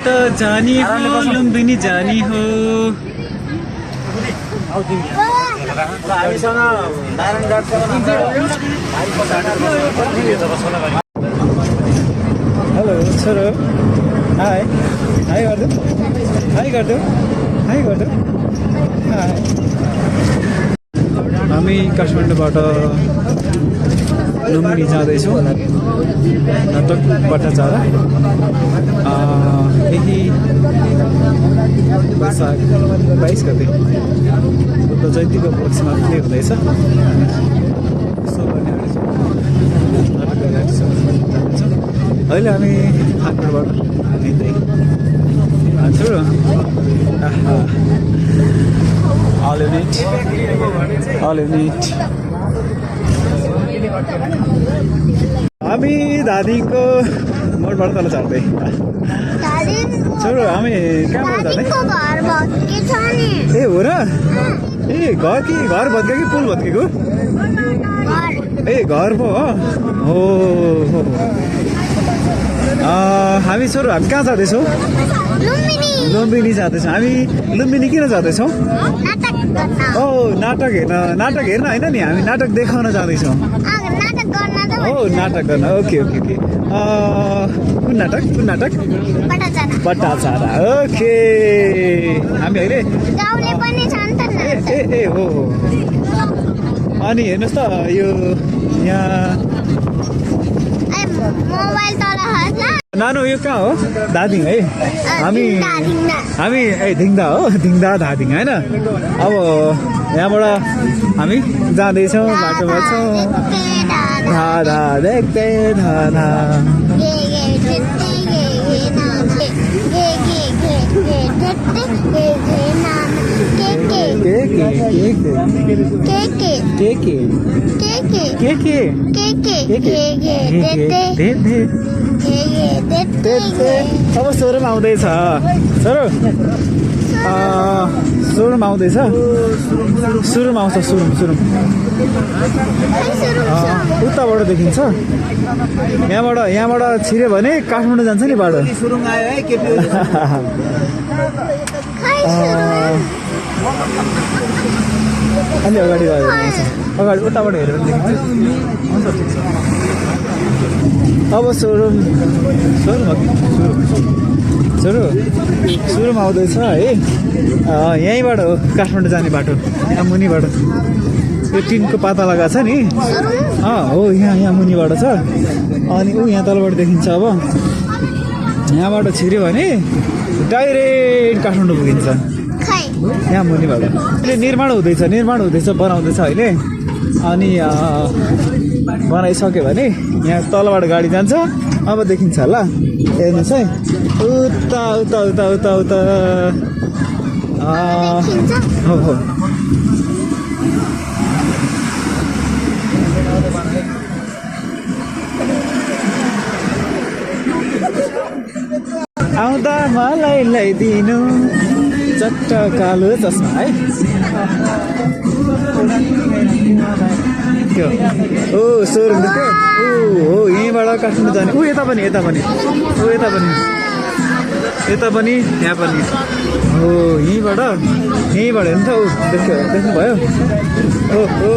त जानी हो लुम्बिनी जानी हो हेलो छोरो हाई हाई गरिदेऊ हाई गरिदेऊ हाई गरिदेऊ हाई हामी काठमाडौँबाट लुम्बिनी जाँदैछौँ नाटकबाट जाँदा यही वैशाख 22 गते बुद्ध जयन्तीको उपलक्ष्यमा के हुँदैछ अहिले हामी काठमाडौँबाट हिँड्दै जान्छौँ All you need. हामी दादीको मोडबाट तल चढ्दै छोरो हामी कहाँबाट जाने ए हो र ए घर भत्कियो कि पुल भत्किएको ए घर पो हो हामी छोरो हामी कहाँ जाँदैछौँ लुम्बिनी जाँदैछौँ हामी लुम्बिनी किन जाँदैछौँ नाटक हेर्न होइन नि हामी नाटक देखाउन जाँदैछौँ नाटक गर्न ओके कुन नाटक बट्टाचारा ओके हामी अहिले ए हो अनि हेर्नुहोस् त यो यहाँ नानो यो कहाँ हो धादिङ है हामी धिङ्दा हो धिङ्दा धादिङ होइन अब यहाँबाट हामी जाँदैछौँ बाटोमा छौँ धाधा देख्दै धाधा अब सोरुम आउँदैछ सुरुम आउँदैछ सुरुम आउँछ सुरुम उताबाट देखिन्छ यहाँबाट छिर्यो भने काठमाडौँ जान्छ नि बाटो अलि अगाडि गयो अगाडि उताबाट हेऱ्यो भने देखिन्छ अब सुरुम आउँदैछ है यहीँबाट हो काठमाडौँ जाने बाटो यहाँ मुनिबाट यो टिनको पाता लगाएको छ नि हो यहाँ मुनिबाट छ अनि यहाँ तलबाट देखिन्छ अब यहाँबाट छिर्यो भने डाइरेक्ट काठमाडौँ पुगिन्छ यहाँ मुनिबाट अहिले निर्माण हुँदैछ बनाउँदैछ अहिले अनि बनाइसक्यो भने यहाँ तलबाट गाडी जान्छ अब देखिन्छ होला हेर्नुहोस् है उता हो आउँदा मलाई ल्याइदिनु चट्ट कालो चस्मा है सोरुम देख्यो हो यहीँबाट काठमाडौँ जाने यता पनि यहाँ पनि हो यहीँबाट हेर्नु त देख्नुभयो हो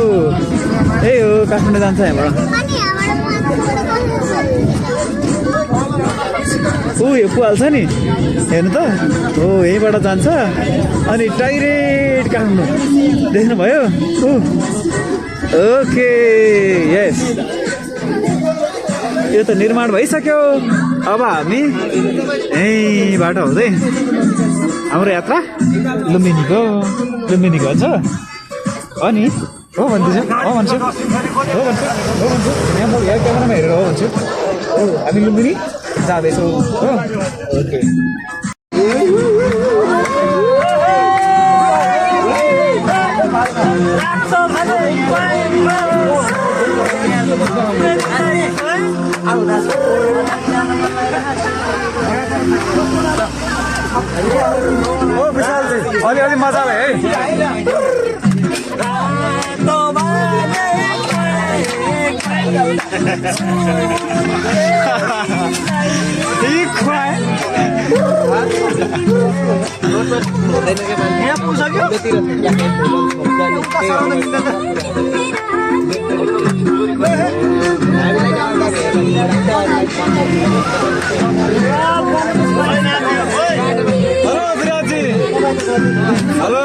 यही हो काठमाडौँ जान्छ यहाँबाट यो पुहाल्छ नि हेर्नु त हो यहीँबाट जान्छ अनि डाइरेक्ट काठमाडौँ देख्नुभयो ओके यस यो त निर्माण भइसक्यो अब हामी यहीँबाट हुँदै हाम्रो यात्रा लुम्बिनीको हुन्छ अनि हो भन्छु यहाँ क्यामेरामा हेरेर हो भन्छु हामी लुम्बिनी जाँदैछौँ हो ओके अलि मजा आयो है ठीक हेलो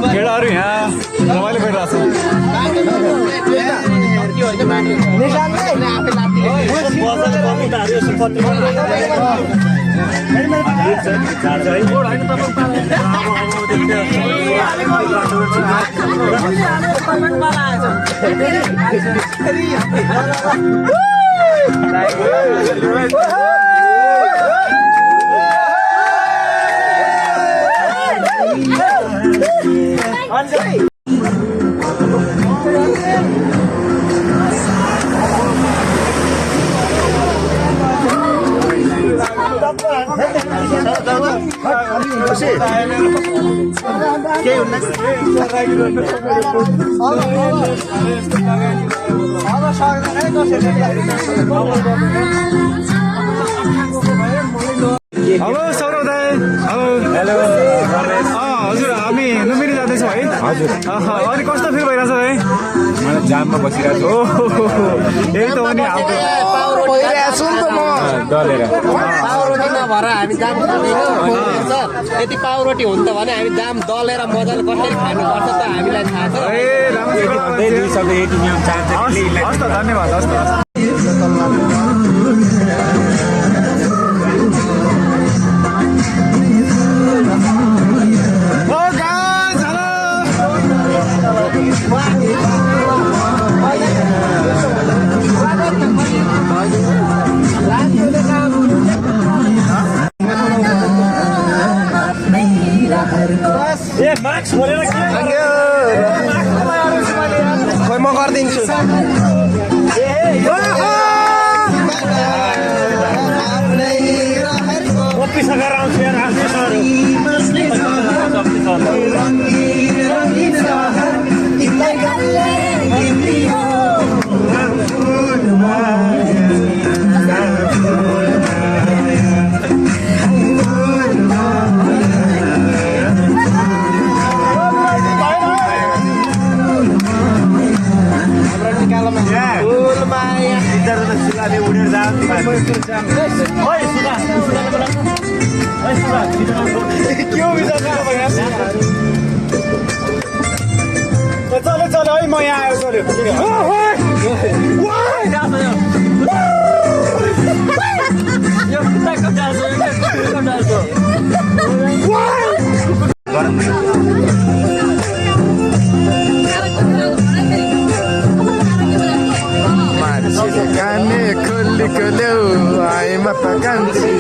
केटाहरू यहाँ रमाइलो गरिरहेको हेलो सौरभ दाई हेलो हजुर हामी लुम्बिनी जाँदैछौँ है हजुर अनि कस्तो फिल भइरहेछ है मलाई जाममा बसिरहेको छु यही त हो नि डलेर पाउरोटी नभएर हामी जाम यति पाउरोटी हुन्छ भने हामी जाम दलेर मजाले कसरी खानुपर्छ त हामीलाई थाहा छ हस् त धन्यवाद हस् त खोइ म गरिदिन्छु सकेर आउँछु यार चलो है म यहाँ आयो चल्यो काने खोली खोल्यौ आएमा त कान्छी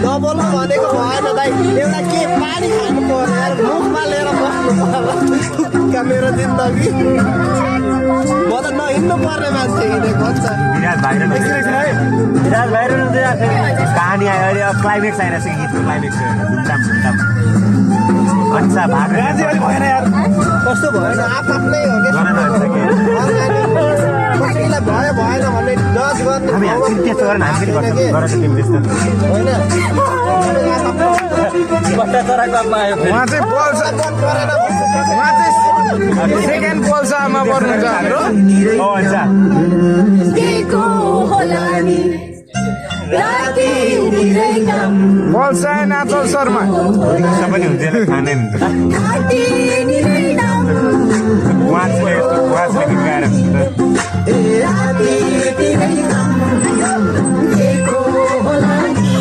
नबोल्नु भनेको भएन दाइ एउटा के पानी खानु पर्यो मुखमा लिएर बस्नु पर्यो मेरो जिन्दगी म त नहिँड्नु पर्ने मान्छे हिँडेको हुन्छ विराट भाइरल कहानी आयो अहिले अब क्लाइमेक्स आइरहेको छ गीतको क्लाइमेक्स भन्छ भएन यार कस्तो भएन आफ्नै हो कि कसैलाई भयो भएन भन्ने जज गर्ने त्यस्तो गरेर हामी पनि गरेको टिम त्यस्तो होइन उहाँ चाहिँ बोल्छ उहाँ चाहिँ सेकेन्ड पोल्सामा पर्नुहुन्छ हाम्रो पोल्सा नाचल शर्मा पनि हुँदैन खाने उहाँले गीत गाएर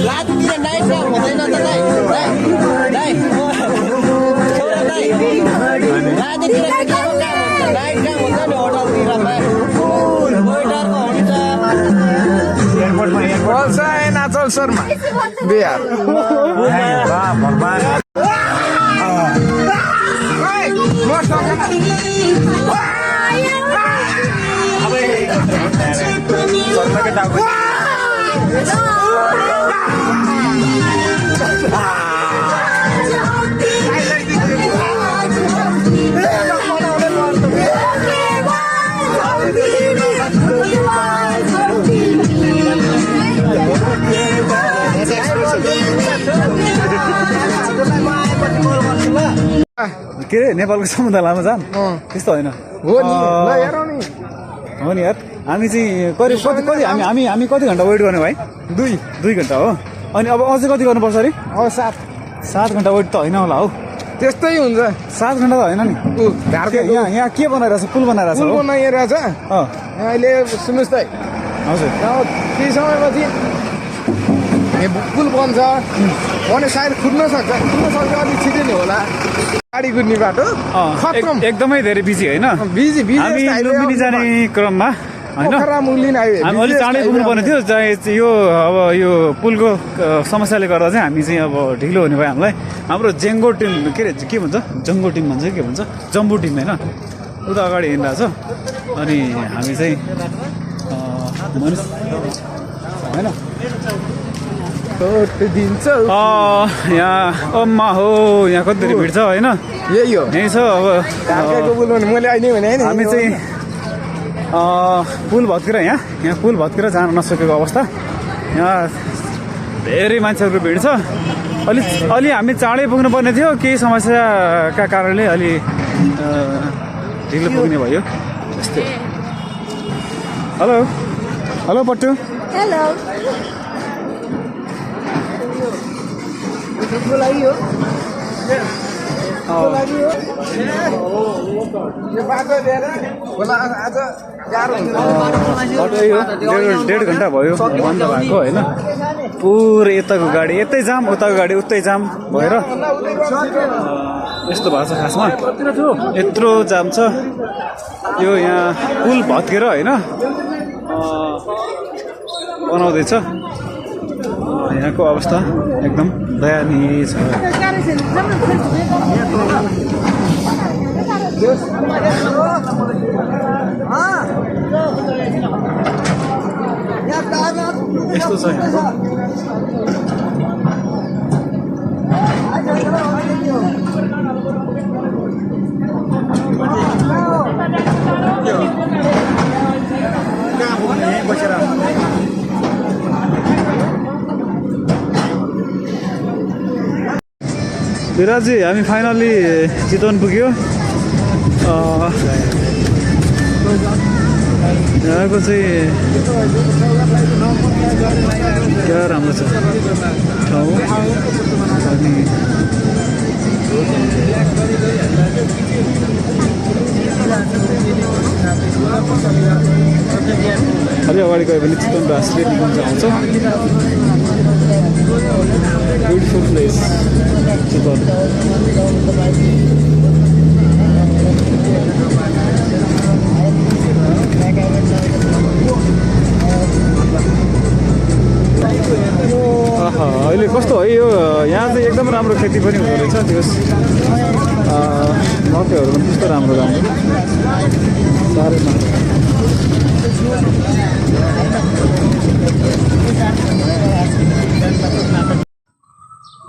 रातितिर नाइट ड्राम हुँदैन त रातितिर नाइट ड्राम हुन्छ नि होटलतिर पोल्सा नाचल शर्मा बिहार के अरे नेपालको समुद्र लामा जाम त्यस्तो होइन हो नि ल हेरौँ नि हो नि यार हामी चाहिँ कति कति कति हामी हामी हामी कति घन्टा वेट गर्ने भाइ 2 घन्टा हो अनि अब अझै कति गर्नुपर्छ अरे अब 7 घन्टा वेट त होइन होला हौ त्यस्तै हुन्छ 7 घन्टा त होइन नि यहाँ यहाँ के बनाइरहेछ पुल बनाइरहेछ पुल हो बनाइरहेछ अँ अहिले सुन्नुहोस् त हजुर केही समयपछि पुल बन्छ भने सायद कुद्न सक्छ अलिक छिटै नै होला गाडी कुद्ने बाटो खत्तम एकदमै धेरै बिजी होइन बिजी हामी लुम्बिनी जाने क्रममा होइन हामी अलिक चाँडै पुग्नु पर्ने थियो चाहिँ यो अब यो पुलको समस्याले गर्दा चाहिँ हामी चाहिँ अब ढिलो हुने भयो हामीलाई हाम्रो जेङ्गो टिम के अरे के भन्छ जङ्गो टिम भन्छ के भन्छ जम्बो टिम होइन उता अगाडि हिँडिरहेको छ अनि हामी चाहिँ होइन दिन्छ यहाँ अम्मा हो यहाँ कति धेरै भिड छ होइन यही हो यहीँ छ अब मैले अहिले भने हामी चाहिँ पुल भत्केर यहाँ पुल भत्केर जान नसकेको अवस्था यहाँ धेरै मान्छेहरूको भिड छ अलि हामी चाँडै पुग्नुपर्ने थियो केही समस्याका कारणले अलि ढिलो पुग्ने भयो यस्तै हेलो हेलो पट्टु हेलो डेढ घन्टा भयो बन्द भएको होइन पुरै यताको गाडी यतै जाम उताको गाडी उतै जाम भएर यस्तो भएको छ खासमा यत्रो जाम छ यो यहाँ पुल भत्केर होइन बनाउँदैछ यहाँको अवस्था एकदम दयनीय छ यस्तो छ बसेर विराजी हामी फाइनल्ली चितवन पुग्यो यहाँको चाहिँ क्या राम्रो छ ठाउँ अनि अलि अगाडि गयो भने चितवन राष्ट्रिय निकुञ्ज आउँछ ब्युटिफुल प्लेस चितवन अहिले कस्तो है यो यहाँ चाहिँ एकदम राम्रो खेती पनि हुँदो रहेछ त्यो मकैहरू पनि कस्तो राम्रो राम्रो साह्रै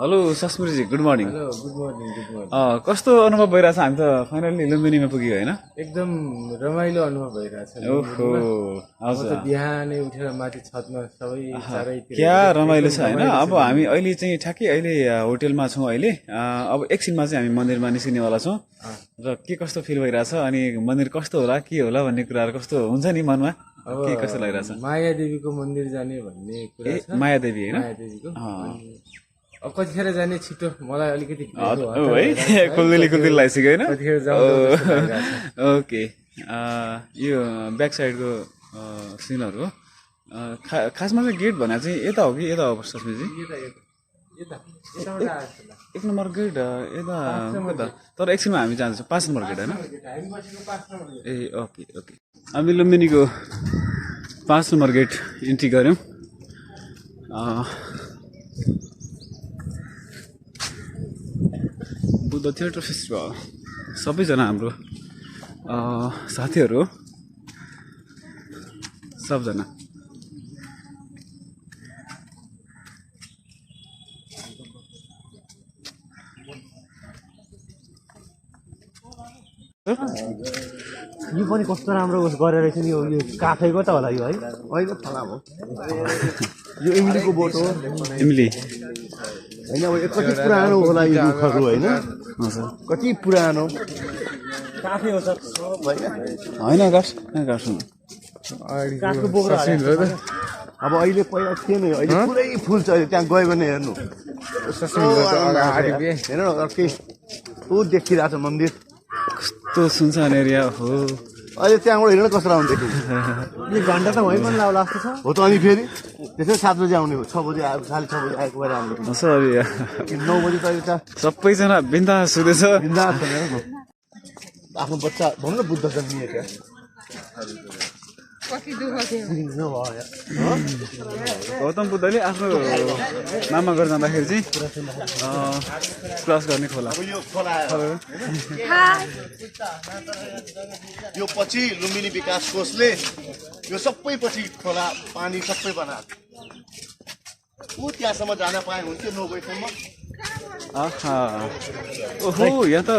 हेलो सस्मिरजी गुड मर्निङ कस्तो अनुभव भइरहेछ हामी त फाइनल्ली लुम्बिनीमा पुग्यो होइन एकदम रमाइलो अनुभव भइरहेछ ओहो हजुर बिहानै उठेर माथि छतमा सबै चारैतिर क्या रमाइलो छ होइन अब हामी अहिले चाहिँ ठ्याक्कै अहिले होटेलमा छौँ अहिले अब एकछिनमा चाहिँ हामी मन्दिरमा निस्किनेवाला छौँ र के कस्तो फिल भइरहेछ अनि मन्दिर कस्तो होला के होला भन्ने कुराहरू कस्तो हुन्छ नि मनमा के कस्तो लागिरहेछ माया देवीको मन्दिर जाने भन्ने कुरा छ माया देवी होइन अब कतिखेर जाने छिटो मलाई अलिकति है कुल्दिली लगाइसक्यो होइन ओके यो ब्याक साइडको सिनहरू हो खासमा चाहिँ गेट भनेर चाहिँ यता हो कि यता हो सस्मिजी एक नम्बर गेट यता तर एकछिनमा हामी जान्छौँ 5 नम्बर गेट होइन ए ओके ओके हामी लुम्बिनीको 5 नम्बर गेट इन्ट्री गऱ्यौँ बुद्ध थिएटर फेस्टिभल सबैजना हाम्रो साथीहरू सबजना यो पनि कस्तो राम्रो गरेर रहेछ नि यो काठैको त होला यो है होइन फलाम हो यो इमलीको बोट हो इमली होइन अब कति पुरानो होला यो रुखहरू होइन कति पुरानो काठै हो सर होइन काठ काठको बोक्रा अब अहिले पहिला थिएन यो अहिले पुरै फुल्छ अहिले त्यहाँ गयो भने हेर्नु हेर न अर्कै ऊ देखिरहेको छ मन्दिर कस्तो सुनसान एरिया हो अहिले त्यहाँबाट हेर्नु कस्तो राम्रो देखिन्छ यो घन्टा त वहीँ पनि लाउला जस्तो छ हो त अनि फेरि त्यसै 7 बजी आउने हो 6 बजी आयो 6:30 बजी आएको भएर आउने सरी 9 बजी त अहिले त सबैजना बिन्दास हुँदैछ बिन्दास छ हेर्नु आफ्नो बच्चा भन्नु न बुद्ध जन्मिए क्या गौतम बुद्धले आफ्नो मामा घर जाँदाखेरि चाहिँ क्रस गर्ने खोला यो खोला यो पछि लुम्बिनी विकास कोषले यो सबै पछि खोला पानी सबै बनाएको ऊ त्यहाँसम्म जान पाए हुन्थ्यो 9 बजीसम्म आहा ओहो यहाँ त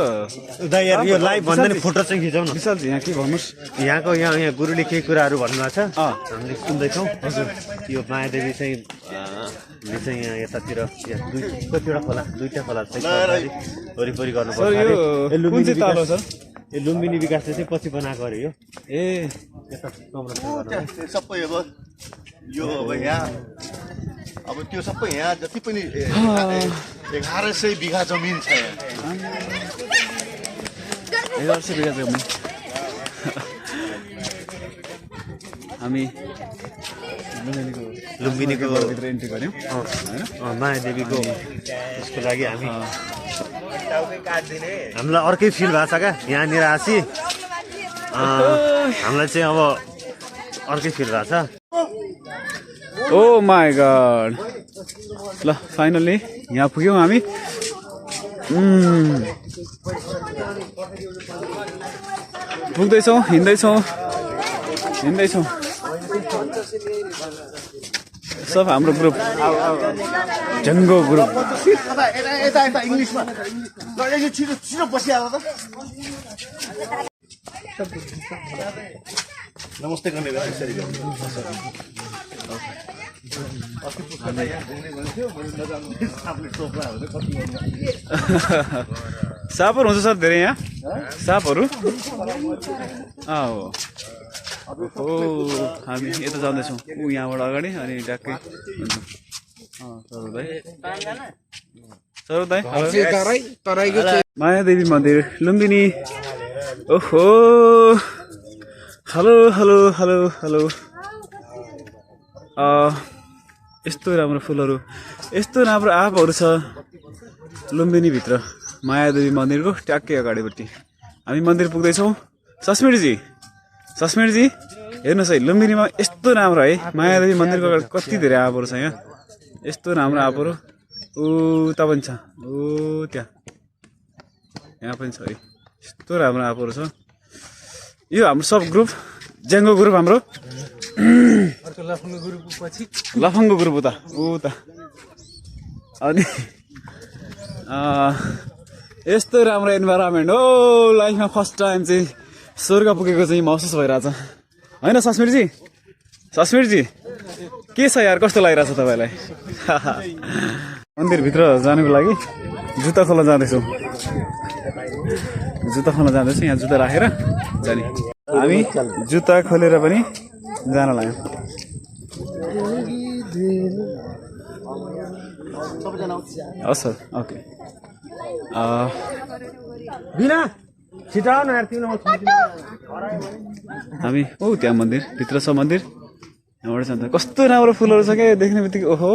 दाइ यार यो लाइभ भन्दा नि फोटो चाहिँ खिचौँ न विशालजी यहाँ के भन्नुहोस् यहाँको यहाँ गुरुले केही कुराहरू भन्नुभएको छ हामीले सुन्दैछौँ हजुर यो मायादेवी चाहिँ यहाँ यतातिर कतिवटा खोला 2टा खोला चाहिँ वरिपरि गर्नुपर्छ सर यो कुन चाहिँ ताल हो सर यो लुम्बिनी विकासले चाहिँ पछि बनाएको अरे यो ए यता त्यो सबै अब यो अब यहाँ अब त्यो सबै यहाँ जति पनि 1100 बिघा जमिन छ यहाँ 1100 बिघा जमिन हामी लुम्बिनीको घरभित्र इन्ट्री गऱ्यौँ होइन मायादेवीको त्यसको लागि हामी हामीलाई अर्कै फिल भएको छ क्या यहाँनिर आसी हामीलाई चाहिँ अब अर्कै फिल भएको छ ओ माई गॉड ल फाइनली यहाँ पुग्यौँ हामी पुग्दैछौँ हिँड्दैछौँ सब हाम्रो ग्रुप जङ्गो ग्रुप यता इङ्ग्लिसमा यो छिटो बसिहाल्नु त नमस्ते गर्ने बेला यसरी सापहरू हुन्छ सर धेरै यहाँ सापहरू हो हामी यता जाँदैछौँ ऊ यहाँबाट अगाडि अनि ट्याक्कै सरोज दाइ मायादेवी मन्दिर लुम्बिनी ओहो हेलो हेलो हेलो हेलो यस्तो राम्रो फुलहरू यस्तो राम्रो आँपहरू छ लुम्बिनीभित्र मायादेवी मन्दिरको ट्याक्कै अगाडिपट्टि हामी मन्दिर पुग्दैछौँ सस्मिरजी हेर्नुहोस् है लुम्बिनीमा यस्तो राम्रो है मायादेवी मन्दिरको अगाडि कति धेरै आँपहरू छ यहाँ यस्तो राम्रो आँपहरू उता पनि छ ऊ त्यहाँ यहाँ पनि छ है यस्तो राम्रो आँपहरू छ यो हाम्रो सब ग्रुप जेङ्गो ग्रुप हाम्रो लफङ्गो ग्रुप उता अनि यस्तो राम्रो इन्भाइरोमेन्ट हो लाइफमा फर्स्ट टाइम चाहिँ स्वर्ग पुगेको चाहिँ महसुस भइरहेछ होइन सस्मिरजी के छ यार कस्तो लागिरहेछ तपाईँलाई मन्दिरभित्र जानुको लागि जुत्ता खोला जाँदैछौँ यहाँ जुत्ता राखेर जाने हामी जुत्ता खोलेर पनि जान लाग्यौँ हस् सर ओके हामी त्यहाँ मन्दिर भित्र छ मन्दिर यहाँबाट जाँदा कस्तो राम्रो फुलहरू छ क्या देख्ने बित्तिकै ओहो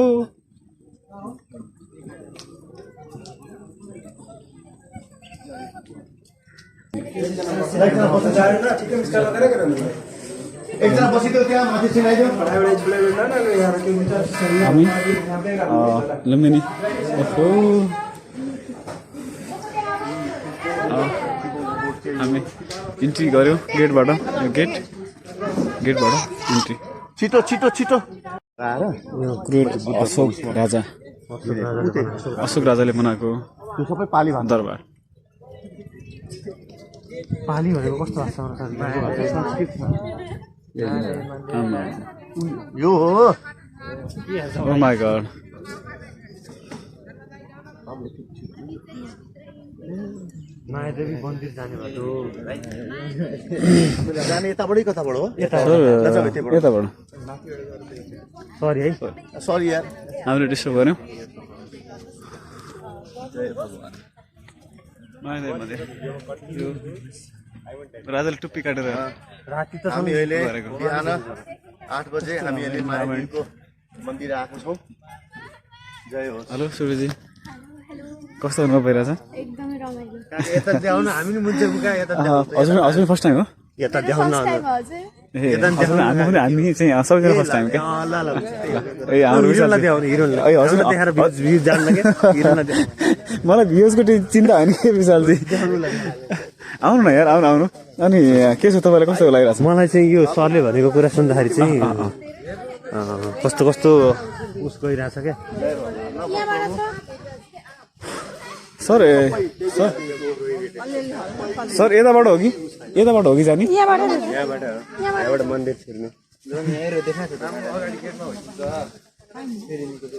हामी लुम्बिनी ओहो हामी इन्ट्री गऱ्यौँ गेटबाट यो गेटबाट इन्ट्री छिटो अशोक राजाले बनाएको त्यो सबै पाली दरबार पाली भनेको कस्तो लाग्छ यो हो Oh my god. मायादेवी मन्दिर जाने बाटो जाने यताबाटै कताबाट हो यताबाट सरी है सरी यार हामीले डिस्टर्ब गऱ्यौँ मायादेवी मन्दिर यो राजाले टुप्पी काटेर राति त हामी अहिले बिहान 8 बजे हामी अहिले मायादेवीको मन्दिर आएको छौँ जय होस् हेलो सुरुजी कस्तो अनुभव भइरहेछ एकदमै रमाइलो यता देखाउन हामी नि मुन्चे बुका यता हजुर फर्स्ट टाइम हो यता देखाउन फर्स्ट टाइम हजुर ए हजुर हामी चाहिँ सबैजना फर्स्ट टाइम क्या ए हाम्रो हिरोलाई देखाउनु हिरोलाई ए हजुर देखाएर भ्युज जान्न के हिरोलाई मलाई भ्युजको चिन्ता होइन कि विशालजी आउनु न यार आउनु अनि के छ तपाईँलाई कस्तो लागिरहेको छ मलाई चाहिँ यो सरले भनेको कुरा सुन्दाखेरि चाहिँ कस्तो कस्तो उस गइरहेछ क्या सर सर यताबाट हो कि जाने यहाँबाट मन्दिर छिर्ने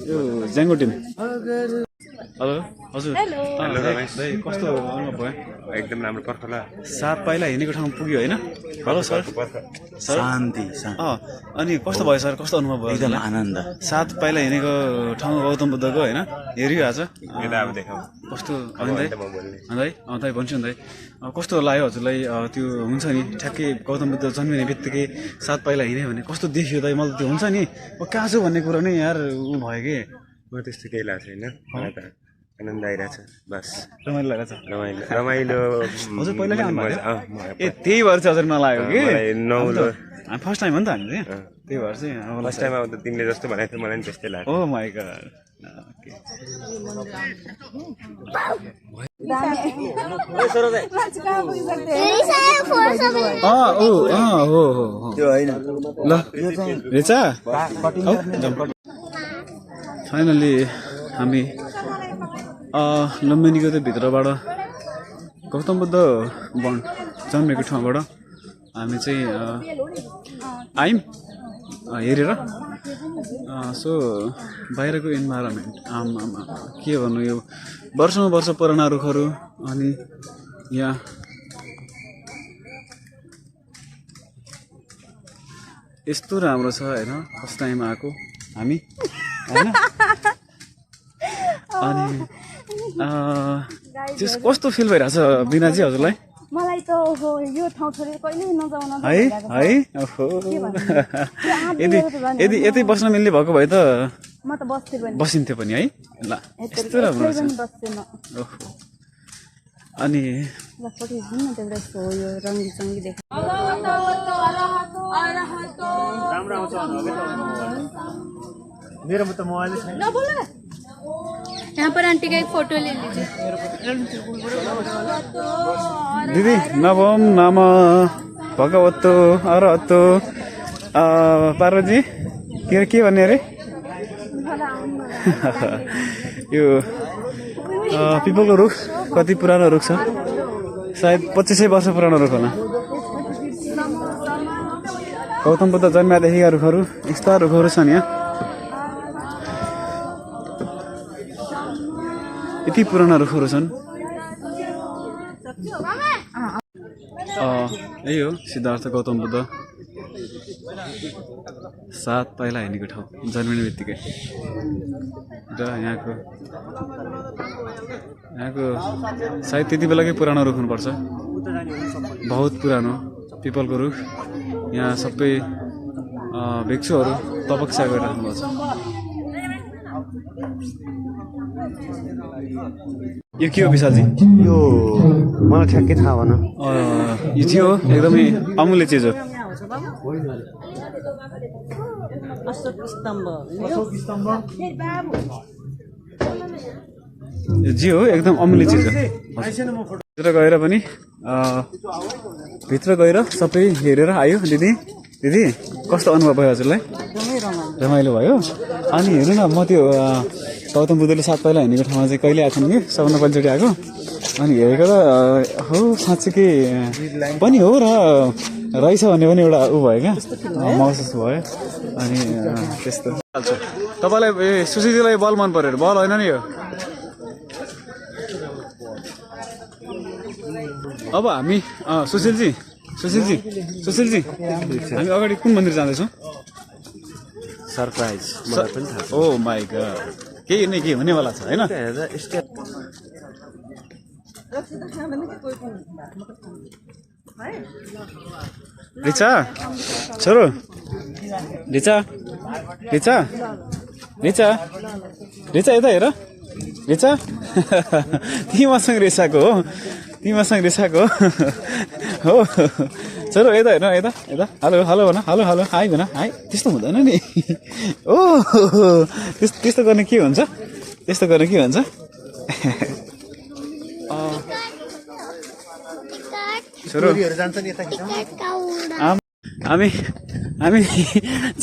यो ज्याङ्गो टिम हेलो हजुर दाइ कस्तो अनुभव भयो एकदम राम्रो पर्खला 7 पाइला हिँडेको ठाउँ पुग्यो होइन हेलो सर शान्ति अनि कस्तो भयो सर कस्तो अनुभव भयो एकदम आनन्द 7 पाइला हिँडेको ठाउँ गौतम बुद्धको होइन हेरियो आज कस्तो दाइ भन्छु नि दाइ कस्तो लाग्यो हजुरलाई त्यो हुन्छ नि ठ्याक्कै गौतम बुद्ध जन्मिने बित्तिकै 7 पाइला हिँड्यो भने कस्तो देखियो दाइ मलाई त्यो हुन्छ नि कहाँ छु भन्ने कुरो नै यार ऊ भयो कि म त्यस्तो केही लाग्छ होइन मलाई त आनन्द आइरहेछ बस रमाइलो लागेको छ रमाइलो हजुर पहिला के आउनुभयो ए त्यही भएर चाहिँ हजुर नलाग्यो कि नौलो हामी फर्स्ट टाइम हो नि त हामी चाहिँ त्यही भएर चाहिँ फर्स्ट टाइम आउँदा तिमीले जस्तो भनेको थियो मलाई पनि त्यस्तै लाग्यो ओ माई गॉड हो त्यो होइन ल रेचा फाइनली हामी लुम्बिनीको त्यो भित्रबाट गौतम बुद्ध जन्मेको ठाउँबाट हामी चाहिँ आयौँ हेरेर सो बाहिरको इन्भाइरोमेन्ट आमा के भन्नु यो वर्षौँ वर्ष पुराना रुखहरू अनि यहाँ यस्तो राम्रो छ होइन फर्स्ट टाइम आएको हामी होइन अनि त्यस कस्तो फिल भइरहेछ बिनाजी हजुरलाई मलाई त हो यो ठाउँ छोडेर कहिले नजाउन है ओहो यदि बस्न मिल्ने भएको भए त म त बसिन्थ्यो पनि है ल यस्तो राम्रो छ ओहो अनि मेरोमा त मोबाइल छैन यहाँ पर आंटी का एक फोटो ले लीजिए दिदी नवम नाम भगवतो अरहतो पार्वती के भन्ने अरे यो पिपलको रुख कति पुरानो रुख छ सायद 2500 वर्ष पुरानो रुख होला गौतम बुद्ध जन्मादेखिका रुखहरू यस्ता रुखहरू छन् यहाँ यति पुराना रुखहरू छन् यही हो सिद्धार्थ गौतम बुद्ध 7 पाइला हिँडेको ठाउँ जन्मिने बित्तिकै र यहाँको सायद त्यति बेलाकै पुरानो रुख हुनुपर्छ बहुत पुरानो पिपलको रुख यहाँ सबै भिक्षुहरू तपस्या गरिराख्नु भएको छ यो के हो विशालजी यो मलाई ठ्याक्कै थाहा भन यो चाहिँ हो एकदमै अमूल्य चिज हो यो जी हो एकदम अमूल्य चिज हो भित्र गएर पनि भित्र गएर सबै हेरेर आयो दिदी कस्तो अनुभव भयो हजुरलाई रमाइलो भयो अनि हेर्नु न म त्यो गौतम बुद्धले 7 पाइला हिँडेको ठाउँमा चाहिँ कहिले आएको थिएँ कि सबभन्दा पहिलोचोटि आएको अनि हेरेको त हो साँच्चीकै पनि हो र रहेछ भन्ने पनि एउटा ऊ भयो क्या महसुस भयो अनि त्यस्तो तपाईँलाई सुशीलजीलाई बल मन पर्यो बल होइन नि यो अब हामी सुशीलजी हामी अगाडि कुन मन्दिर जाँदैछौँ सरप्राइज मलाई पनि थाहा ओ माई गॉड केही न केही हुनेवाला छ होइन रिचा छोरो रिचा यता हेर रिचा तिमीसँग रिसाको हो हो छोरो यता हेर्न यता हेलो भन हेलो हाई भन हाई त्यस्तो हुँदैन नि ओ त्यस्तो गर्ने के हुन्छ छोरो हामी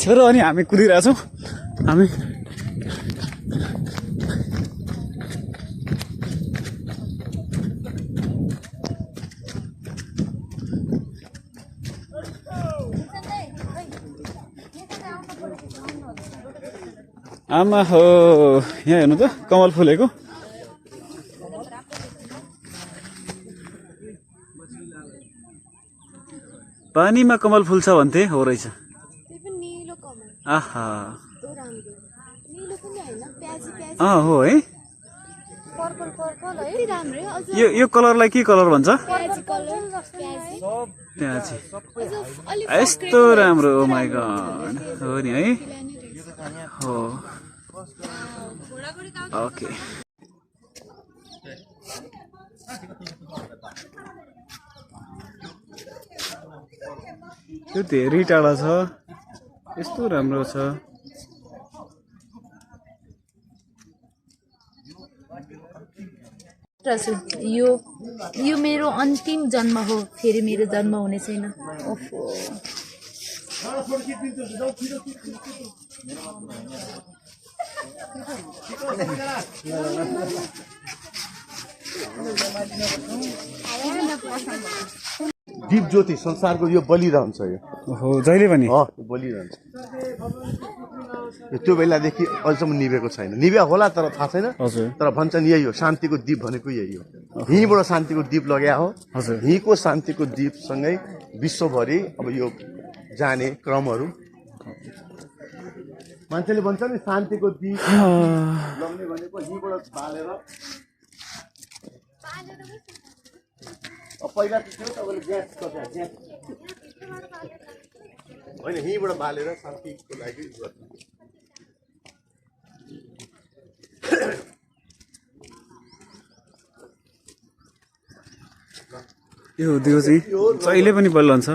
छोरो अनि हामी कुदिरहेछौँ हामी आमा हो यहाँ हेर्नु त कमल फुलेको पानीमा कमल फुल्छ भन्थे हो रहेछ आहा हो है यो कलरलाई के कलर भन्छ प्याजी यस्तो राम्रो ओ माई गॉड हो नि है हो ओके त्यो धेरै टाढा छ यस्तो राम्रो छ यो मेरो अन्तिम जन्म हो फेरि मेरो जन्म हुने छैन ओफो दीप ज्योति संसारको यो बलिरहन्छ यो हो जहिले पनि बलिरहन्छ त्यो बेलादेखि अहिलेसम्म निभेको छैन निभ्या होला तर थाहा छैन तर भन्छन् यही हो शान्तिको दीप भनेको यही हो यहीँबाट शान्तिको दीप लग्या हो यहीँको शान्तिको दीपसँगै विश्वभरि अब यो जाने क्रमहरू मान्छेले भन्छ नि शान्तिको दीप लग्ने भनेको यहीँबाट बालेर पहिला चाहिँ थियो तपाईँले ग्यास होइन यहीँबाट बालेर शान्तिको लागि यो दियो चाहिँ जहिले पनि बलिरहन्छ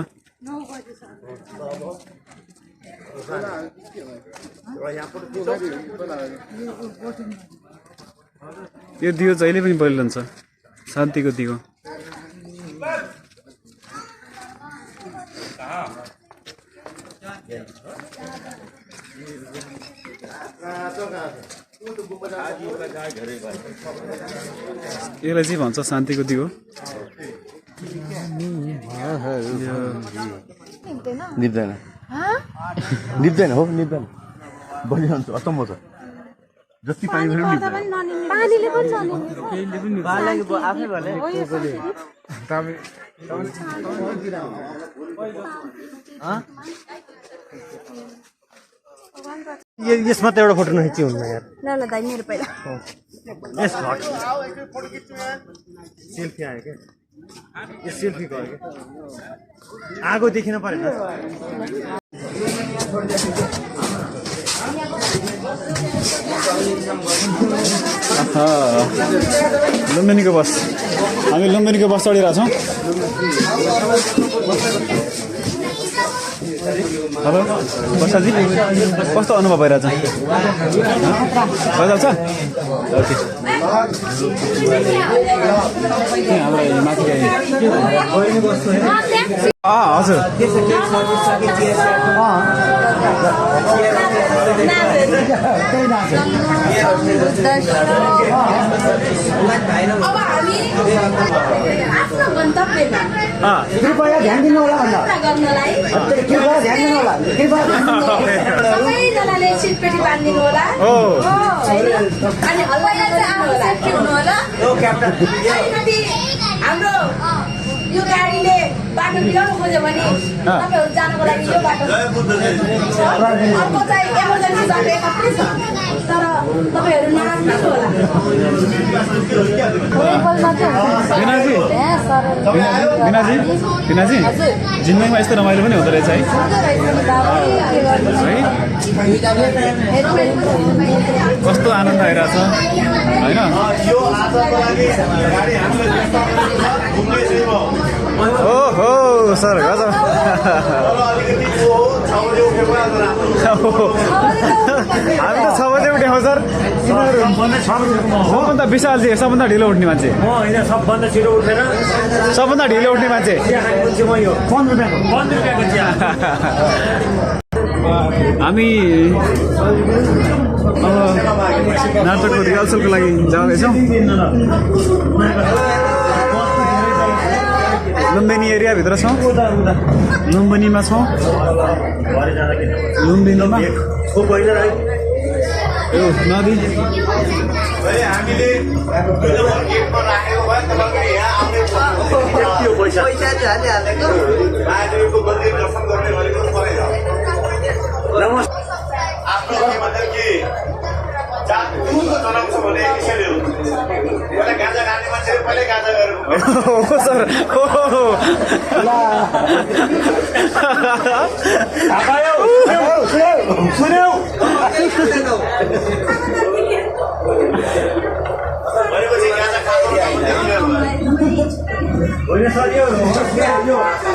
यो दियो जहिले पनि बलिरहन्छ शान्तिको दियो यसलाई चाहिँ भन्छ शान्तिको दियो निप्दैन हो निप्दैन बलिरहन्छ अचम्म छ जति पानी पनि यसमा त एउटा फोटो नखिची हुन्न यार ल दाइ मेरो पहिला यस घट सेल्फी आयो क्या यो सेल्फी गयो क्या आगो देखिन परेन लुम्बिनीको बस हामी लुम्बिनीको बस चढिरहेछौँ हेलो वर्षाजी कस्तो अनुभव भइरहेछ मजा आउँछ ओके हाम्रो माथि हजुर अब हामी आफ्नो गन्तव्यमा कृपया ध्यान दिनु होला यात्रा गर्नलाई कृपया ध्यान दिनु होला सबैजनाले सिटपेटी बाँधिदिनु होला ओ होइन अनि हल्ला चाहिँ आफ्नो सेफ्टी हुनु होला अलिकति हाम्रो यो गाडीले बाटो मिलाउनु खोज्यो भने तपाईँहरू जानको लागि यो बाटो छ अर्को चाहिँ इमर्जेन्सी बाटो एकात्रै छ तर तपाईँहरू नराख्नु होला बिनाजी जिन्दगीमा यस्तो रमाइलो पनि हुँदो रहेछ है कस्तो आनन्द आइरहेछ होइन ओहो सर गजब हामी त 6 बजे उठ्यौँ सर सबभन्दा विशालजी सबभन्दा ढिलो उठ्ने मान्छे सबभन्दा छिटो उठेर सबभन्दा ढिलो उठ्ने मान्छे हामी अब नाटकको रिहर्सलको लागि जाँदैछौँ लुम्बिनी एरियाभित्र छौँ लुम्बिनीमा छौँ लुम्बिनीमा यो नदी सर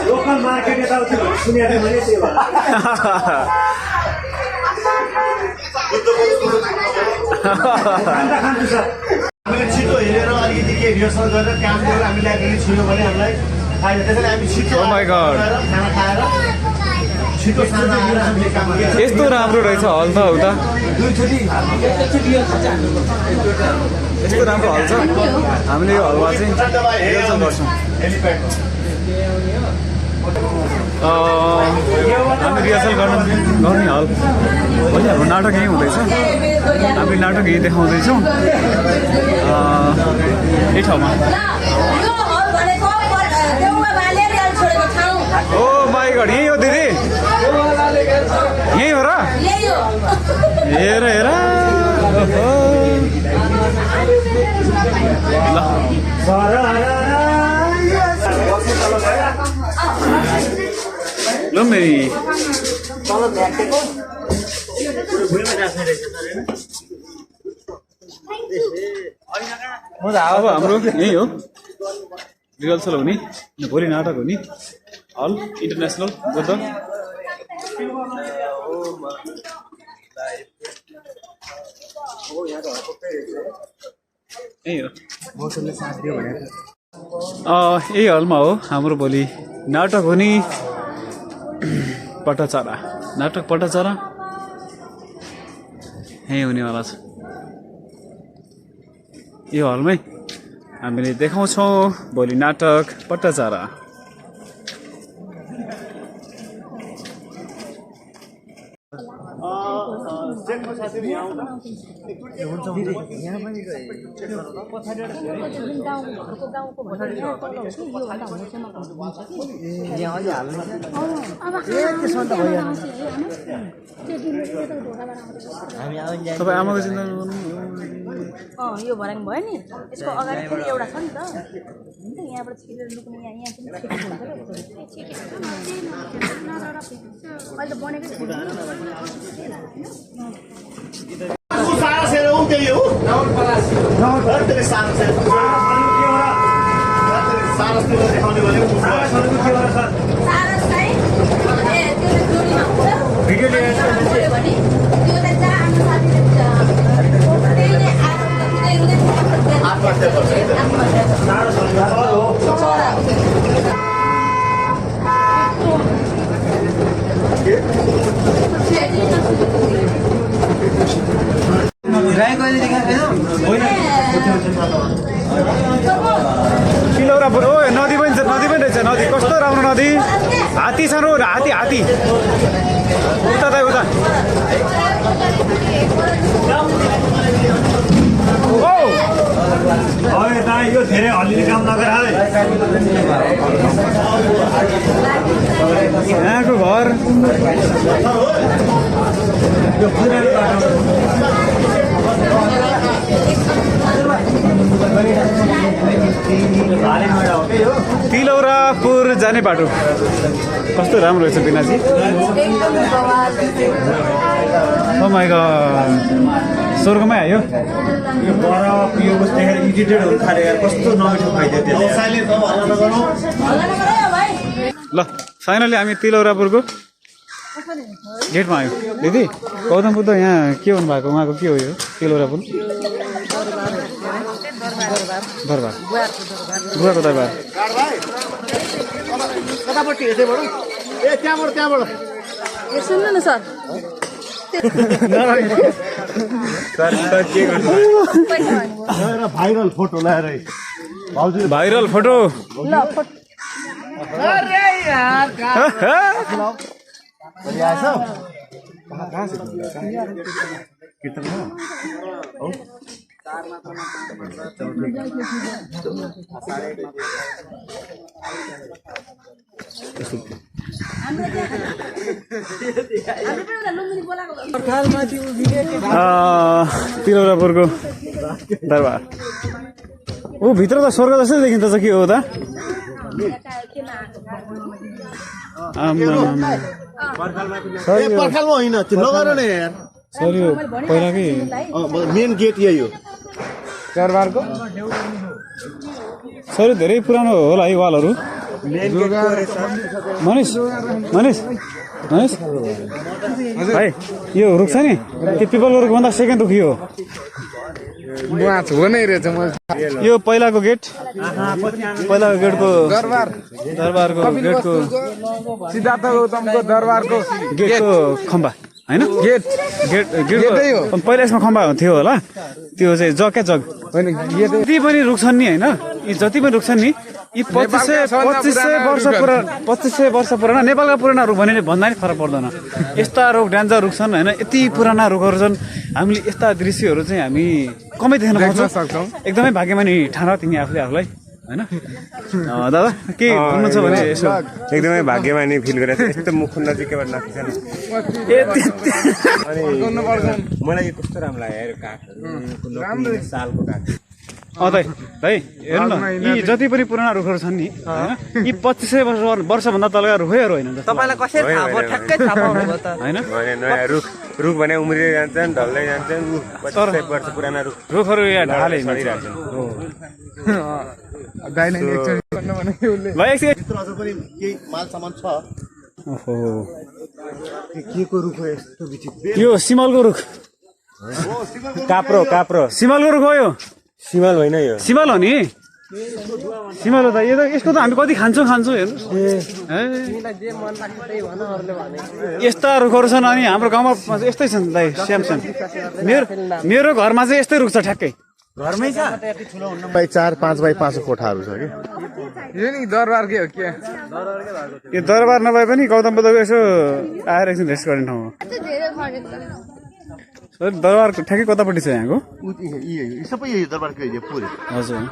लोकल मार्केट यताउति सुनेर मैले त्यही भएर हामीले छिटो हेरेर अलिकति के रिहर्सल गरेर काम गरेर हामी लाइब्रेरी छिर्यो भने हामीलाई फाइदा त्यसैले हामी छिटो Oh my God. खाना खाएर छिटो साँझ आएर हामीले काम गर्छ यस्तो राम्रो रहेछ हल त उता यस्तो राम्रो हल छ हामीले यो हलमा चाहिँ रिहर्सल गर्छौँ हामी रिहर्सल गर्ने हल भोलि हाम्रो नाटक यहीँ हुँदैछ हामी नाटक यहीँ देखाउँदैछौँ यही ठाउँमा ओ माई गड यहीँ हो दिदी यहीँ हो र हेर हेर ल मेरी अब हाम्रो यही हो रिहर्सल हुने भोलि नाटक हुने हल इन्टरनेसनल बुद्ध यही हलमा हो हाम्रो भोलि नाटक हुने पटाचारा नाटक पटाचारा यहीँ हुनेवाला छ यो हलमै हामीले देखाउँछौँ भोलि नाटक पटाचारा तपाईँ आमाको चिन्ता यो भर्याङ भयो नि यसको अगाडि पनि एउटा छ नि त यहाँबाट छिरेर लुक्ने यहाँ पनि अहिले त बनेकै छैन तिलौरापुर ओ नदी पनि छ, नदी पनि रहेछ। नदी कस्तो राम्रो नदी, हात्ती छ रो, हात्ती हात्ती उता त उता। ओ अरे दाइ यो धेरै हल्लिने काम नगर है। यहाँको घर तिलौरापुर जाने बाटो कस्तो राम्रो रहेछ बिनाजी। ओ माइ गॉड, स्वर्गमै आयो। यो बरफ यो कस्तो देखेर इरिटेट हुन थाल्यो यार, कस्तो नमिठो खाइदियो त्यसले। ल फाइनली हामी तिलौरापुरको गेटमा आयो। दिदी गौतम बुद्ध यहाँ के हुनु भएको, उहाँको के हो यो तिलौरापुर? दरबार, गुवाको दरबार। कतापट्टि हेर्दै बडो ए त्यहाँबाट ए सुन्नु न सर, भाइरल फोटो ल्याएर भाइरल फोटो। ल फोटो तिलौरापुरको दरबार। ऊ भित्र त स्वर्ग जस्तै देखिन्छ त, के हो त? पर्खालमा होइन त्यो नगर न यार। सर यो पहिलाकै मेन गेट यही हो दरबारको। सर धेरै पुरानो होला है वालहरू। मनिष मनिष मनिष भाइ, यो रुख छ नि, त्यो पिपलको रुखभन्दा सेकेन्ड रुख यो यो पहिलाको गेट, पहिलाको गेटको दरबारको गेटको सिद्धार्थ गौतमको दरबारको गेटको खम्बा होइन, गेट गेट गेटको पहिला यसमा खम्बा थियो होला। त्यो चाहिँ जग क्या जग होइन, जति पनि रुख छन् नि होइन, यी जति पनि रुख छन् नि, यी 2500 वर्ष पुराना नेपालका पुराना रुख भने भन्दा नि फरक पर्दैन। यस्ता रुख डान्जा रुख छन् होइन, यति पुराना रुखहरू छन्। हामीले यस्ता दृश्यहरू चाहिँ हामी कमै देख्न सक्छौँ। एकदमै भाग्यमानी ठान तिमी आफूले आफूलाई होइन। दादा के भन्नु छ भने यसो एकदमै भाग्यमानी फिल गरेर यस्तो मुख नजिकैबाट नाच्छ। अनि मलाई यो कस्तो राम्रो लाग्यो यार, काठहरू सालको काठ। दाइ भाइ हेर्नु न, यी जति पनि पुराना रुखहरू छन् नि होइन, यी 2500 वर्षभन्दा तलका रुखैहरू होइन। तपाईँलाई कसरी थाहा भयो? ठ्याक्कै थाहा पाउनुभयो त होइन, नयाँ रुख भने उम्रिँदै जान्छन्, ढल्दै जान्छन्। 2500 वर्ष पुराना रुखहरू यहाँ ढाले छरिरहेछन्। भाइ एकछिन भित्र अझ पनि केही माल सामान छ। ओहो, के को रुख हो यस्तो विचित्र? यो सिमलको रुख, काप्रो काप्रो सिमलको रुख हो यो। सिमल होइन यो, सिमल हो नि, सिमल हो त। यो त यसको त हामी कति खान्छौँ हेर्नुहोस्। यस्ता रुखहरू छन्। अनि हाम्रो गाउँमा यस्तै छन् दाइ, स्याम स्याम। मेरो घरमा चाहिँ यस्तै रुख छ ठ्याक्कै घरमै छ। 4-5x5 कोठाहरू छ कि यो नि दरबारकै हो के? यो दरबार नभए पनि गौतम बुद्धको यसो आएर एकछिन रेस्ट गर्ने ठाउँ हो। दरबारको ठ्याक्कै कतापट्टि छ यहाँको? सबै यही दरबारको एरिया पुरै। हजुर,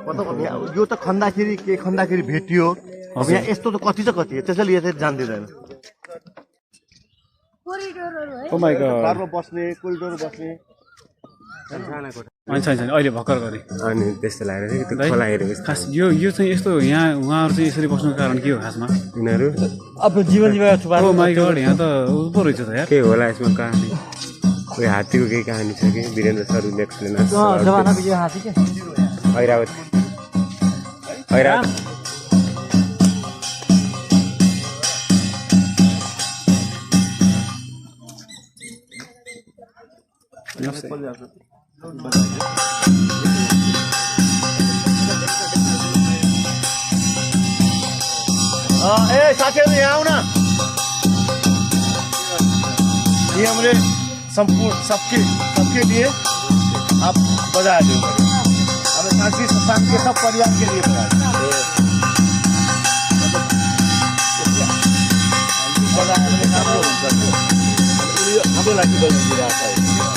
मतलब यो त खन्दाखेरि भेटियो। अब यहाँ यस्तो त कति छ कति, त्यसैले यसरी जान्दिँदैन। ओ माइ गॉड, बारमा बस्ने, कोरिडोर बस्ने। होइन अहिले भर्खर गरेँ। अनि त्यस्तो लागेर त्यो खोला हेरेको खास यो चाहिँ यस्तो यहाँ उहाँहरू चाहिँ यसरी बस्नुको कारण के हो खासमा? यिनीहरू अब जीवन जीवन छुपा। ओ माइ गॉड, यहाँ त उँभो रहेछ त यार। के होला यसमा कहानी? कोही हात्तीको केही कहानी छ कि? वीरेन्द्र सर एक्सप्लेन जमाना को हाथी के ऐरावत ऐरावत ए साथीहरू यहाँ आउन। यी हामीले सबके लिए आप बजा दो हमें शांति के सब परिवार के लिए बजा हाम्रो लागि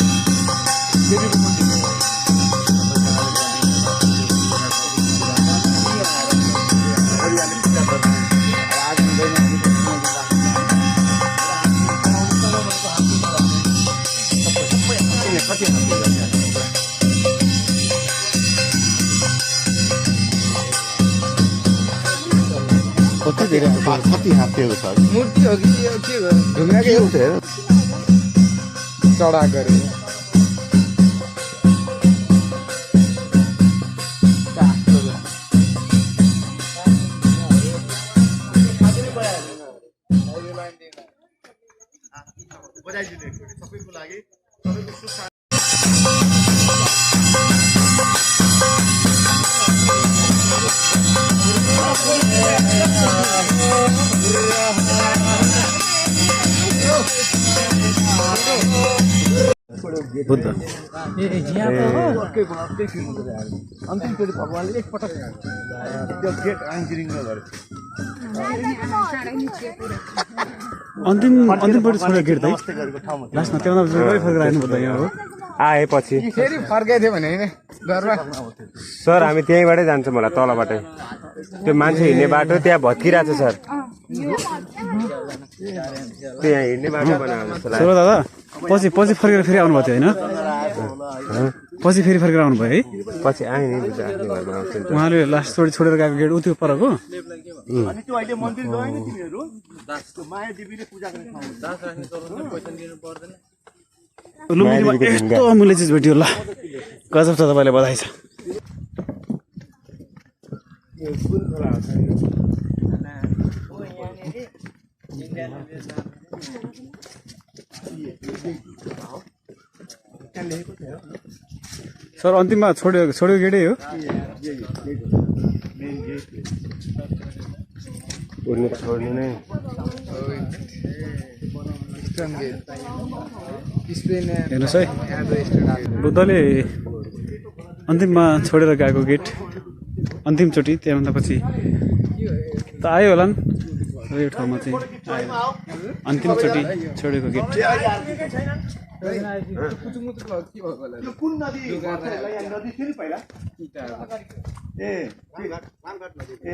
बजाइदिरहेको कति हातेको छ मूर्ति हो कि के हो ढुङ्गाकै हो चढा गरे बजाइदिनु एकचोटि सबैको लागि बुद्ध अन्तिमचोटि भगवान्ले एकपटक त्यो गेट आइजिरिङ गरेको अन्तिमपट्टि छोडेर गेट दाइ गरेको ठाउँमा लास्टमा त्यहाँ फर्केर आइनु पर्दा यहाँ हो आएपछि फेरि फर्काइदियो भने होइन दरबार सर हामी त्यहीँबाटै जान्छौँ होला तलबाटै त्यो मान्छे हिँड्ने बाटो त्यहाँ भत्किरहेको छ सर त्यहाँ हिँड्ने बाटो बनाएको जस्तो लाग्यो चलो दादा पछि फर्केर फेरि आउनुभएको थियो होइन पछि फेरि फर्केर आउनुभयो है पछि आएँ नि आफ्नो घरमा आउँछ नि त। उहाँले लास्टचोटि छोडेर गएको गेट उत्यो परको अनि त्यो अहिले मन्दिर गयो नि तिमीहरू त्यो माया देवीले पूजा गर्ने ठाउँ लुम्बिनीमा यस्तो अमूल्य चिज भेट्यो ल गजब छ तपाईँलाई बधाई छ सर अन्तिममा छोड्यो गेटै हो उड्नु छोड्नु नै हेर्नुहोस् है बुद्धले अन्तिममा छोडेर गएको गेट अन्तिमचोटि त्यहाँभन्दा पछि त आयो होला नि यो ठाउँमा चाहिँ आयो अन्तिमचोटि छोडेको गेट कुन नदी नदी थियो नि पहिला ए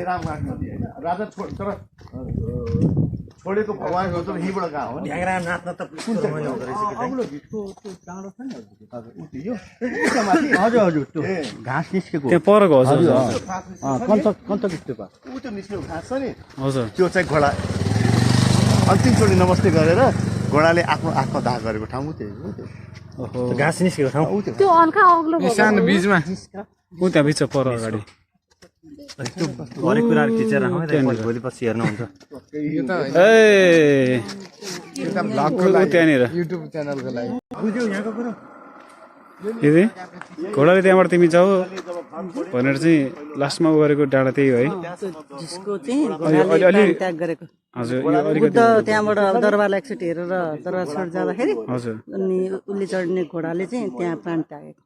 रामघाट नदी होइन राजा तर छोडेको भगवान्को त यहीँबाट गएको हो ढ्याङ्ग्रा नाच्न त हजुर हजुर त्यो घाँस निस्केको त्यहाँ परको हजुर ऊ त्यो निस्केको घाँस छ नि हजुर त्यो चाहिँ घोडा अन्तिमचोटि नमस्ते गरेर घोडाले आफ्नो आँखा दाह गरेको ठाउँ त्यही हो त्यो घाँस निस्केको ठाउँ त्यो हल्का अग्लो सानो बीचमा ऊ त्यहाँ बिच पर अगाडि त्यो हरेक कुराहरू खिचेर भोलि पछि हेर्नुहुन्छ यो त होइन। ए यो त भ्लगको लागि त्यहाँनिर युट्युब च्यानलको लागि यदि घोडाले त्यहाँबाट तिमी जाऊ भनेर चाहिँ लास्टमा उ गरेको डाँडा त्यही हो है जसको चाहिँ घोडाले त्याग गरेको हजुर यो बुद्ध अलिकति त्यहाँबाट दरबारलाई एकचोटि हेरेर दरबार छोड जाँदाखेरि हजुर अनि उसले चढ्ने घोडाले चाहिँ त्यहाँ प्राण त्यागेको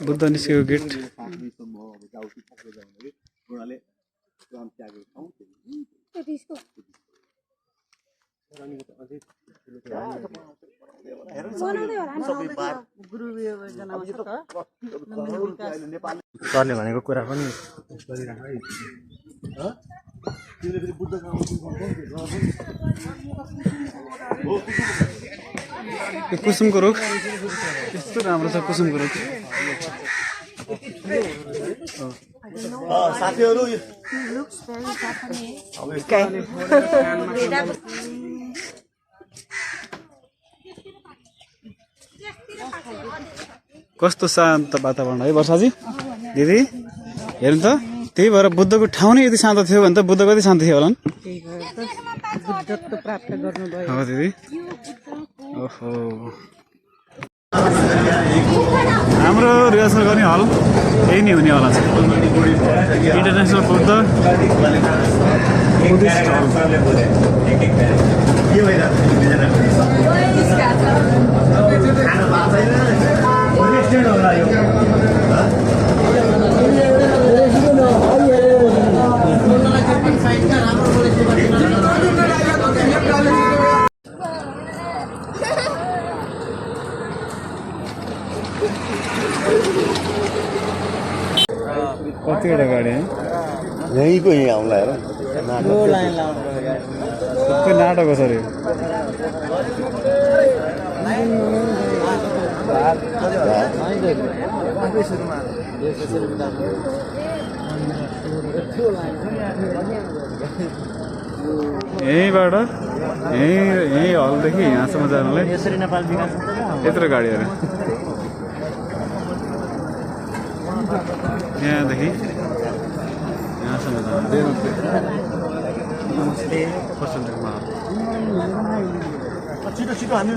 बुद्ध निस्केको गेट सरले भनेको कुरा पनि यो कुसुमको रुख यस्तो राम्रो छ कुसुमको रुख साथीहरू कस्तो शान्त वातावरण है वर्षाजी दिदी हेर्नु त त्यही भएर बुद्धको ठाउँ नै यति शान्त थियो भने त बुद्ध कति शान्त थियो होला नि बुद्धत्व प्राप्त गर्नुभयो हो दिदी ओहो हाम्रो रिहर्सल गर्ने हल यही नै हुने होला इन्टरनेसनल बुद्ध बुद्धिस्ट हल के भइरहेको खानु भएको छैन रेस्टुरेन्ट होला यो कतिवटा गाडी है यहीँको यहीँ आउँला हेर सबै नाटक हो सर यो यहीँबाट यहीँ हलदेखि यहाँसम्म जानुलाई यसरी नेपाल विकास यत्रो गाडीहरू यहाँदेखि यहाँसम्म जानु नमस्ते छिटो छिटो हामी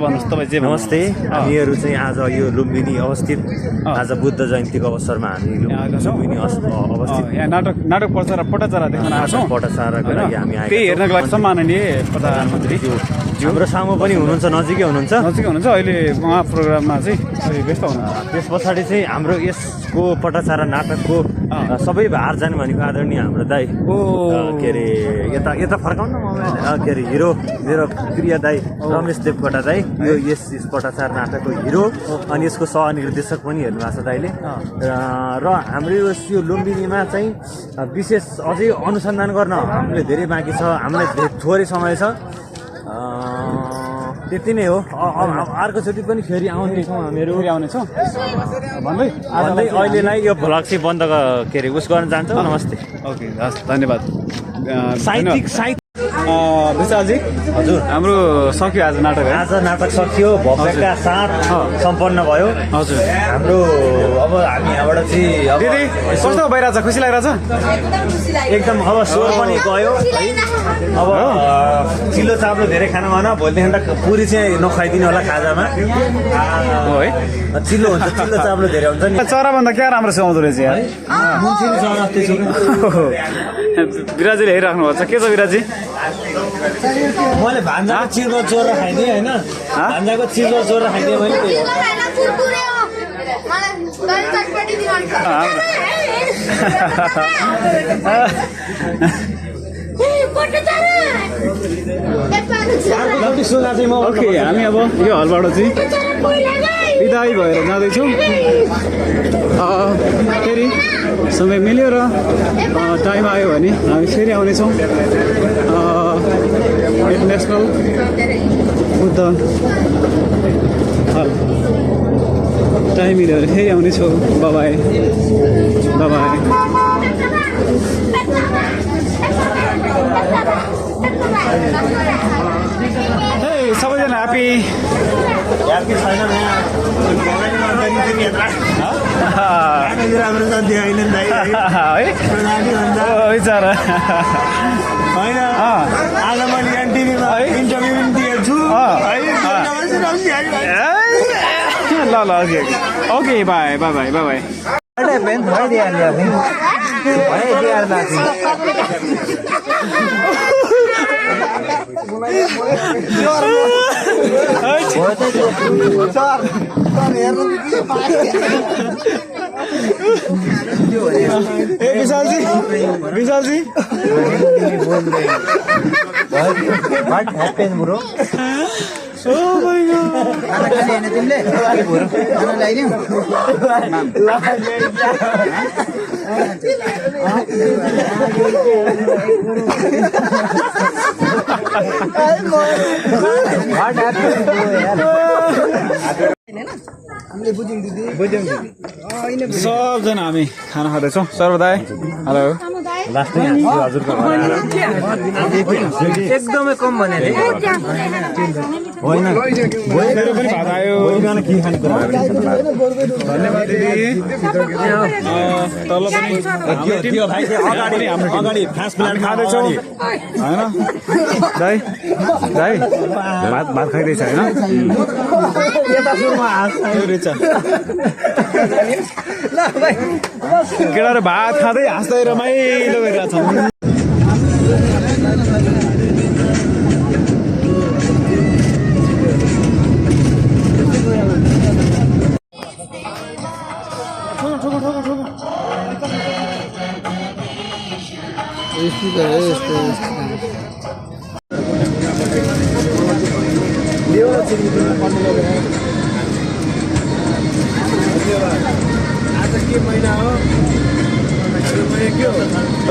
भन्नुहोस् तपाईँ जे नमस्ते हामीहरू चाहिँ आज यो लुम्बिनी अवस्थित आज बुद्ध जयन्तीको अवसरमा हामी लुम्बिनी अवस्थित यहाँ नाटक पटाचारा देख्न आएको छौँ पटाचाराको लागि हामी त्यही हेर्नको लागि सम्माननीय प्रधानमन्त्री हाम्रो सामु पनि हुनुहुन्छ नजिकै हुनुहुन्छ अहिले उहाँ प्रोग्राममा चाहिँ व्यस्त हुनुहुन्छ त्यस पछाडि चाहिँ हाम्रो यसको पटाचारा नाटकको सबै भार जाने भनेको आदरणीय हाम्रो दाई के अरे यता फर्काउनु के अरे हिरो मेरो प्रिय दाई रमेश देवकोटा दाई यो यस पटाचार नाटकको हिरो अनि यसको सहनिर्देशक पनि हेर्नु भएको छ दाइले र हाम्रो यो लुम्बिनीमा चाहिँ विशेष अझै अनुसन्धान गर्न हामीले धेरै बाँकी छ हामीलाई थोरै समय छ त्यति नै हो अर्कोचोटि पनि फेरि आउनेछौँ हामीहरू आउनेछौँ भन्दै अहिलेलाई यो भ्लग चाहिँ बन्द के अरे उस गर्न जान्छौँ नमस्ते ओके हस् धन्यवाद साहित्यिक विशालजी हजुर हाम्रो सक्यो आज नाटक है आज नाटक सकियो भव्यका साथ सम्पन्न भयो हजुर हाम्रो अब हामी यहाँबाट चाहिँ दिदी कस्तो भइरहेछ खुसी लागिरहेछ एकदम अब स्वर पनि गयो है अब चिल्लो चाप्लो धेरै खानु भएन भोलिदेखि त पुरी चाहिँ नखुवाइदिनु होला खाजामा हो है चिल्लो हुन्छ चिल्लो चाप्लो धेरै हुन्छ नि चराभन्दा क्या राम्रो सुहाउँदो रहेछ यार विराजीले हेरिराख्नु भएको छ के छ विराजी मैले भान्जाको चिर्लो चोरेर खाइदिएँ होइन भान्जाको चिर्लो चोरेर खाइदिएँ मैले ओके हामी अब यो हलबाट चाहिँ विदाई भएर जाँदैछौँ फेरि समय मिल्यो र टाइम आयो भने हामी फेरि आउनेछौँ इन्टरनेसनल बुद्ध हल टाइम मिल्यो भने फेरि आउनेछौँ बाबाई बाबाई सबैजना ह्याप्पी छैन राम्रो छ देखाइले बिचरा होइन आज मैले एनटिभीमा इन्टरभ्यू पनि दिएछु ल okay bye bye bye bye bye Vishal ji What happened, bro? Oh my god. Ana kali ana timle? Bro. Ana lain. What happened, bro? हामीले बुझ्यौँ दिदी सबजना हामी खाना खाँदैछौँ सर्वदाय हेलो एकदमै कम भने मेरो पनि भात आयो धन्यवाद दिदी तल पनि अगाडि खास प्लान खाँदैछौँ होइन दाइ दाइ भात खाइँदैछ होइन केटाहरू भात खाँदै हाँस्दै रमाइलो गरिरहेको छ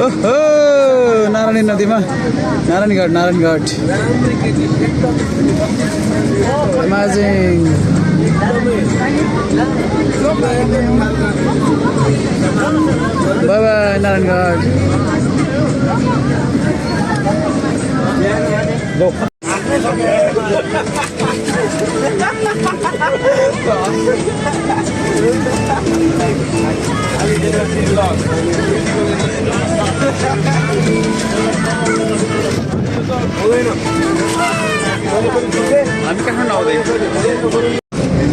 ओहो नारायणी नदीमा Narayanghat amazing bye bye Narayanghat हामी काठमाडौँ आउँदै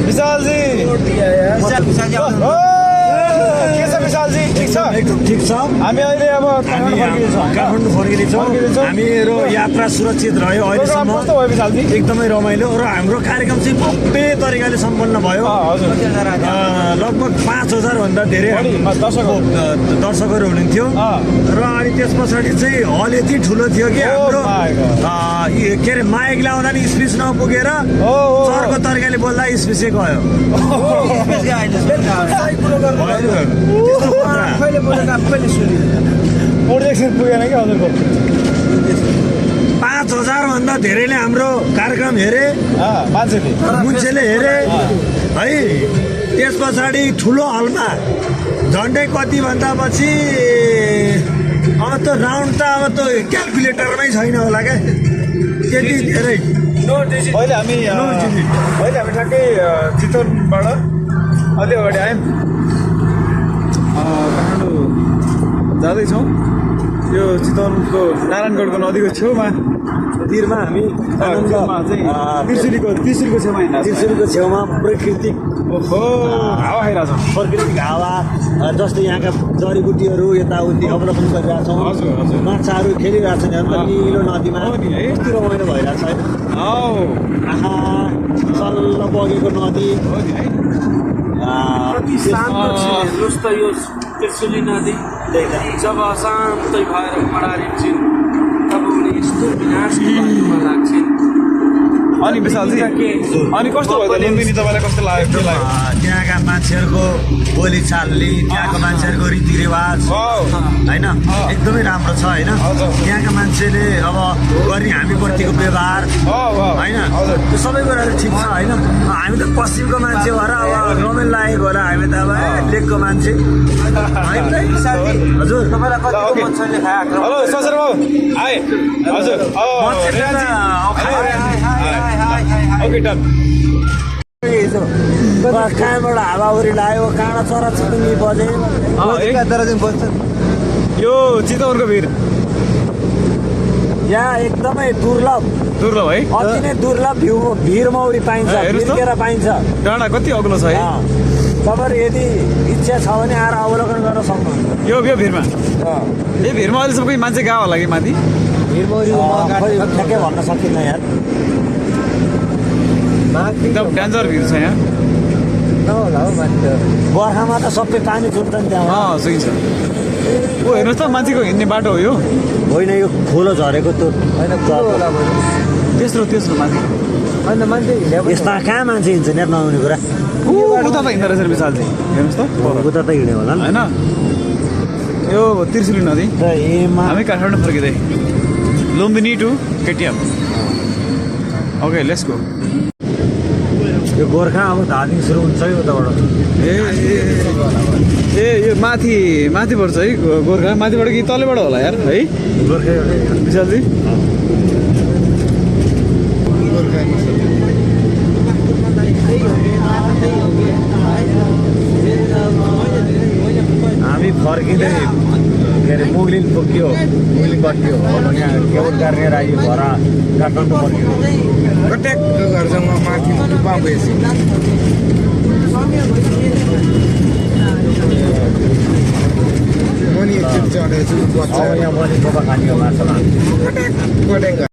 विशालजी के छ विशालजी ठिक छ एकदम ठिक छ हामी अहिले अब काठमाडौँ फर्किनेछौँ हामीहरू यात्रा सुरक्षित रह्यो अहिलेसम्म कस्तो भयो विशालजी एकदमै रमाइलो र हाम्रो कार्यक्रम चाहिँ भव्य तरिकाले सम्पन्न भयो लगभग 5,000 भन्दा धेरै दर्शकहरू हुनुहुन्थ्यो र अनि त्यस पछाडि चाहिँ हल यति ठुलो थियो कि हाम्रो के अरे माइक लाउँदा नि स्पिच नपुगेर चर्को तरिकाले बोल्दा स्पिचै गयो 5,000 भन्दा धेरैले हाम्रो कार्यक्रम हेरे मान्छेले हेरे है त्यस पछाडि ठुलो हलमा झन्डै कति भन्दा पछि अब त राउन्ड त अब त क्यालकुलेटरमै छैन होला क्या त्यति धेरै अहिले हामी ठ्याक्कै चितवनबाट अलि अगाडि आयौँ काठमाडौँ जाँदैछौँ यो चितवनको नारायणगढको नदीको छेउमा तिरमा हामी त्रिशुलीको छेउमा हिँड्दा त्रिशुलीको छेउमा प्राकृतिक ओहो हावा खाइरहेको छ प्राकृतिक हावा जस्तै यहाँका जडीबुटीहरू यताउति अवलोकन गरिरहेछौँ माछाहरू खेलिरहेछन् अन्त निलो नदीमा यस्तो रमाइलो भइरहेछ होइन आहा सल्ल बगेको नदी जस्तो यो त्रिशुली नदी जब अशान्तै भएर मडारिन्छन् तब उनी यस्तो विनाशको बाटोमा लाग्छन् अनि विशालजी अनि कस्तो भयो त लुम्बिनी तपाईँलाई कस्तो लाग्यो त्यहाँका मान्छेहरूको बोलीचाली त्यहाँको मान्छेहरूको रीतिरिवाज होइन एकदमै राम्रो छ होइन त्यहाँका मान्छेले अब गर्ने हामी प्रतिको व्यवहार होइन त्यो सबै कुराहरू ठिक छ होइन हामी त पश्चिमको मान्छे भएर अब रमाइलो लागेको होला हामी त अब लेकको मान्छे हजुर तपाईँलाई कतिको मच्छरले खाएको हेलो ससर बाबु आए हजुर ओके डन कहाँबाट हावाहुरी लाग्यो काँडा चरा चुरुङ्गी बजे यो चितवनको भिर यहाँ एकदमै दुर्लभ है अति नै दुर्लभ भिर मौरी पाइन्छ भिरकेरा पाइन्छ डाँडा कति अग्लो छ है तपाईँहरू यदि इच्छा छ भने आएर अवलोकन गर्न सक्नुहुन्छ यो भिरमा यो भिरमा अहिलेसम्म कोही मान्छे गयो होला कि माथि भिरमौरी ठ्याक्कै भन्न सकिन्न यार एकदम डेन्जर भिर छ यहाँ बर्खामा त सबै पानी छुट्छ नि त्यहाँ सकिन्छ ओ हेर्नुहोस् त मान्छेको हिँड्ने बाटो हो यो होइन यो खोलो झरेको त्यो होइन तेस्रो माथि यस्ता कहाँ मान्छे हिँड्छ नि नआउने कुरा उता त हिँड्दो रहेछ विशालजी हेर्नुहोस् त उता त हिँड्यो होला होइन यो त्रिशुली नदी हामी काठमाडौँ फर्किँदै Lumbini to KTM okay let's go यो गोर्खा अब धादिङ सुरु हुन्छ है उताबाट ए यो माथि पर्छ है गोर्खा माथिबाट कि तलैबाट होला यार है गोर्खा विशालजी हामी फर्किँदै के अरे मुगलिन पुग्यो मुगलिन कट्यो भने केवल गरेर आयो घर काठमाडौँ फर्क्यो कट्याक घरसँग माथि टुप्पा गएपछि मनी एकचोटि चढेछु यहाँ मैले सोफा खाने हो माछा कट्याक